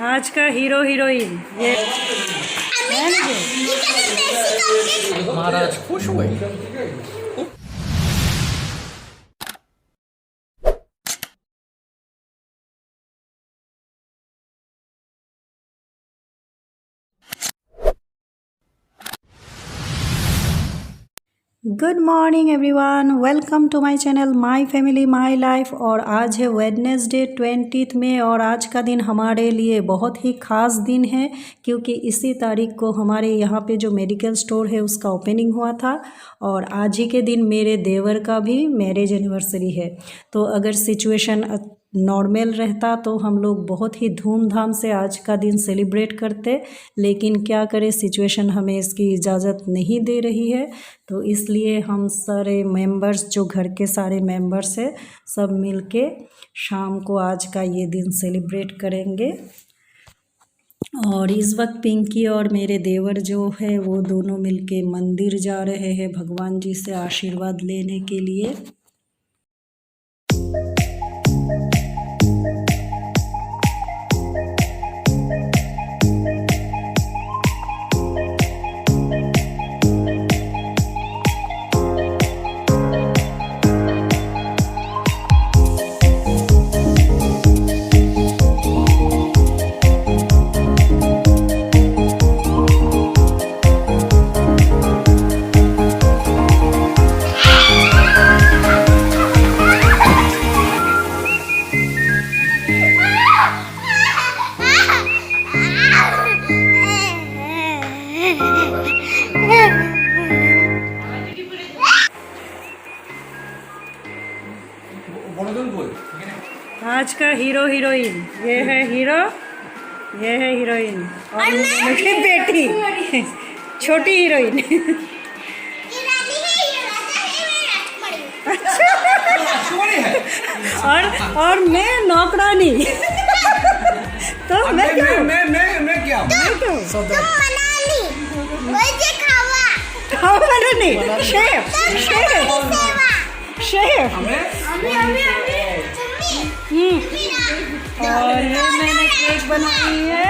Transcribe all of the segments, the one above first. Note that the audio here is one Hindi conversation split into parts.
आज का हीरो हीरोइन ये महाराज खुश हुए। Good morning everyone, welcome to my channel my family my life. और आज है वेडनेसडे 20 में और आज का दिन हमारे लिए बहुत ही ख़ास दिन है क्योंकि इसी तारीख को हमारे यहाँ पे जो मेडिकल स्टोर है उसका ओपनिंग हुआ था और आज ही के दिन मेरे देवर का भी मैरिज एनिवर्सरी है। तो अगर सिचुएशन नॉर्मल रहता तो हम लोग बहुत ही धूमधाम से आज का दिन सेलिब्रेट करते, लेकिन क्या करें सिचुएशन हमें इसकी इजाज़त नहीं दे रही है। तो इसलिए हम सारे मेंबर्स, जो घर के सारे मेंबर्स हैं, सब मिलके शाम को आज का ये दिन सेलिब्रेट करेंगे। और इस वक्त पिंकी और मेरे देवर जो है वो दोनों मिलके मंदिर जा रहे हैं भगवान जी से आशीर्वाद लेने के लिए। आज का हीरो हीरोइन ये है हीरो, ये है हीरोइन और मेरी बेटी छोटी हीरोइन। और मैं नौकरानी। तो मैं क्या शेफ और ये मैंने केक बनाई है।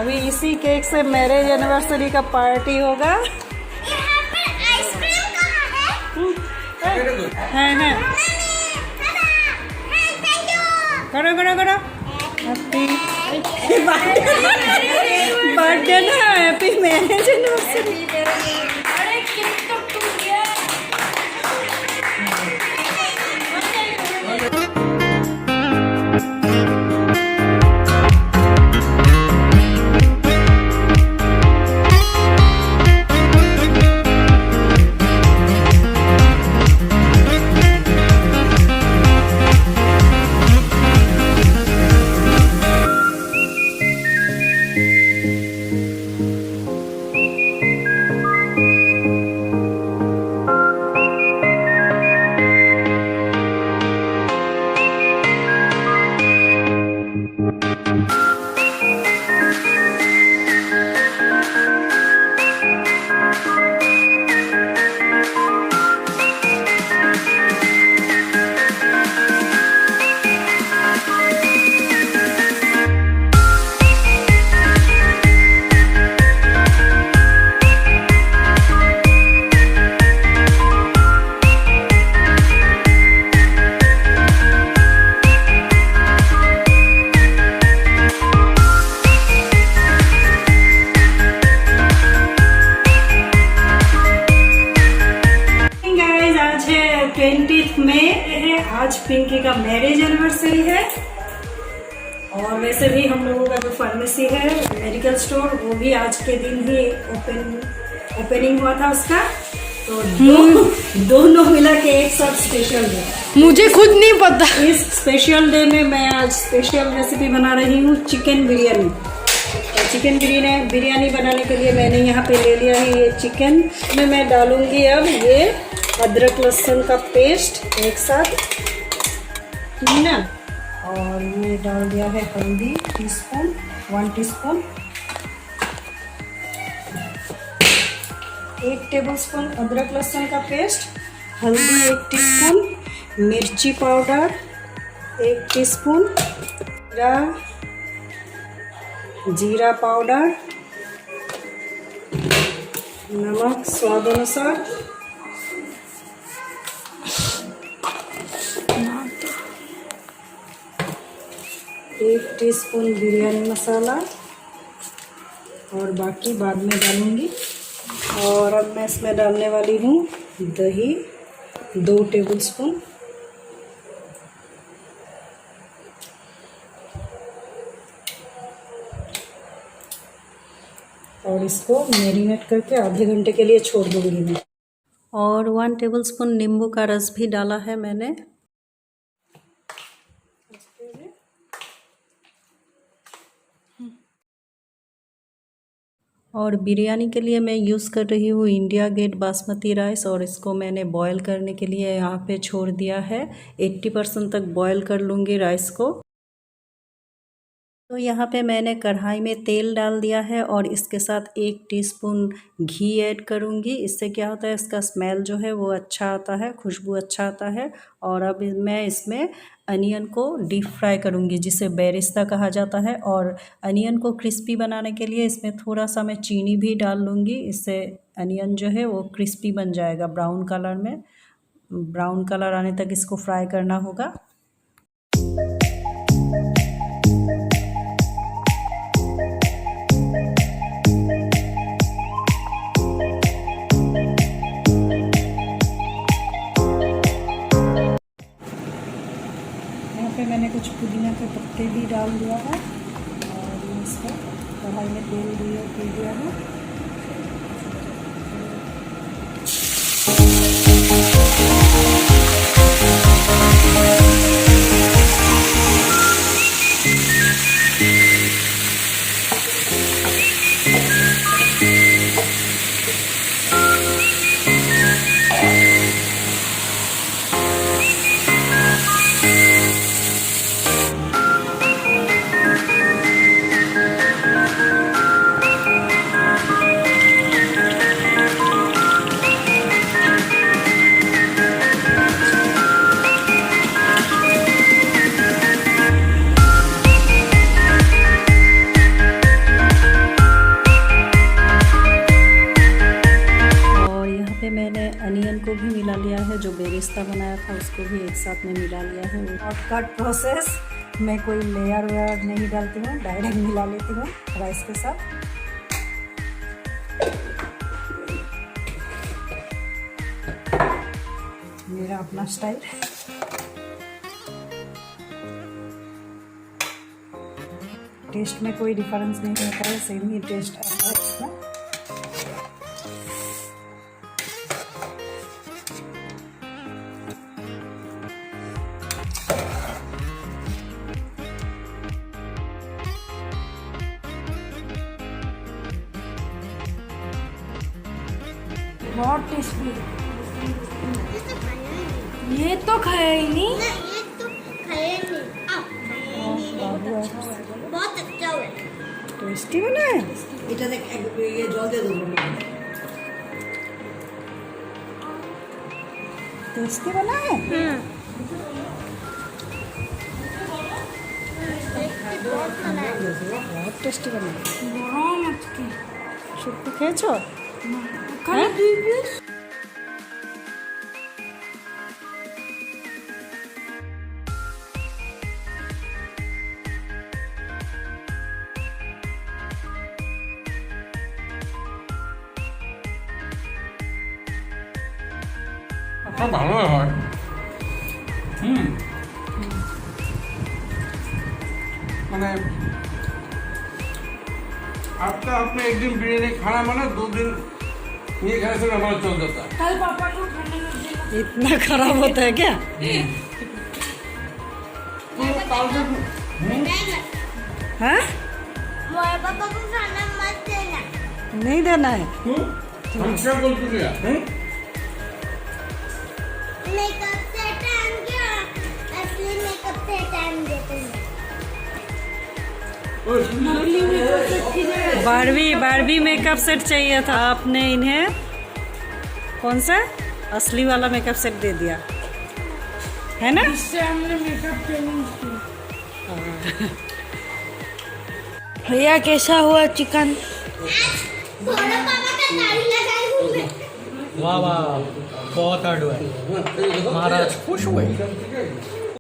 अभी इसी केक से मैरिज एनिवर्सरी का पार्टी होगा। है करो करो करो हैप्पी बर्थडे ना, हैप्पी मैरिज एनिवर्सरी। आज पिंकी का मैरिज एनिवर्सरी है और वैसे भी हम लोगों का जो फार्मेसी है मेडिकल स्टोर वो भी आज के दिन ही ओपनिंग हुआ था उसका। तो दोनों मिला के एक साथ स्पेशल डे, मुझे खुद नहीं पता। इस स्पेशल डे में मैं आज स्पेशल रेसिपी बना रही हूँ चिकन बिरयानी। तो चिकन बिरयानी बनाने के लिए मैंने यहाँ पे ले लिया है ये चिकन में मैं डालूंगी अब ये अदरक लहसुन का पेस्ट एक साथ, ठीक ना। और ये डाल दिया है हल्दी 1 टीस्पून, 1 टेबलस्पून अदरक लहसुन का पेस्ट, हल्दी 1 टीस्पून, मिर्ची पाउडर 1 टीस्पून जीरा पाउडर, नमक स्वाद अनुसार, एक टीस्पून बिरयानी मसाला और बाकी बाद में डालूंगी। और अब मैं इसमें डालने वाली हूँ दही 2 टेबलस्पून। और इसको मैरिनेट करके आधे घंटे के लिए छोड़ दूँगी मैं। और 1 टेबलस्पून नींबू का रस भी डाला है मैंने। और बिरयानी के लिए मैं यूज़ कर रही हूँ इंडिया गेट बासमती राइस, और इसको मैंने बॉईल करने के लिए यहाँ पे छोड़ दिया है। 80% तक बॉईल कर लूँगी राइस को। तो यहाँ पे मैंने कढ़ाई में तेल डाल दिया है और इसके साथ 1 टीस्पून घी ऐड करूँगी। इससे क्या होता है, इसका स्मेल जो है वो अच्छा आता है, खुशबू अच्छा आता है। और अब मैं इसमें अनियन को डीप फ्राई करूँगी, जिसे बेरिस्ता कहा जाता है। और अनियन को क्रिस्पी बनाने के लिए इसमें थोड़ा सा मैं चीनी भी डाल लूँगी। इससे अनियन जो है वो क्रिस्पी बन जाएगा ब्राउन कलर में। ब्राउन कलर आने तक इसको फ्राई करना होगा। मैंने कुछ पुदीना के पत्ते भी डाल दिया है और इसको कढ़ाई में तेल दे दिया है। मैंने अनियन को भी मिला लिया है, जो बेरिस्ता बनाया था उसको भी एक साथ में मिला लिया है। शॉर्टकट प्रोसेस, मैं कोई लेयर वेयर नहीं डालती हूँ, डायरेक्ट मिला लेती हूँ राइस के साथ। मेरा अपना स्टाइल। टेस्ट में कोई डिफरेंस नहीं होता है, सेम ही टेस्ट आता है इसमें। बहुत टेस्टी। ये तो खाया ही नहीं। ये तो खाया नहीं। बहुत अच्छा है। टेस्टी बना है। এটা দেখ ये জল दे दो। टेस्टी बना है। बहुत टेस्टी बना है। शुक्र खेचो। ভালো হয়। মানে आपका आपने एक दिन बिरयानी खाना माना 2 दिन ये खाने से हमारा चल जाता है। कल पापा को खाने में देना। इतना खराब होता है क्या? हाँ? हमारे पापा को खाना मत देना। नहीं देना है। हम क्या बोलते हैं? मेकअप से टाइम क्या? असली मेकअप से टाइम देते हैं। बारबी मेकअप सेट चाहिए था, आपने इन्हें कौन सा असली वाला मेकअप सेट दे दिया है ना। इससे हमने मेकअप ट्रेनिंग भैया कैसा हुआ चिकन? थोड़ा पापा का ताली लगाई हूँ मैं। वाह वाह, बहुत हार्ड हुआ है, महाराज खुश हुए।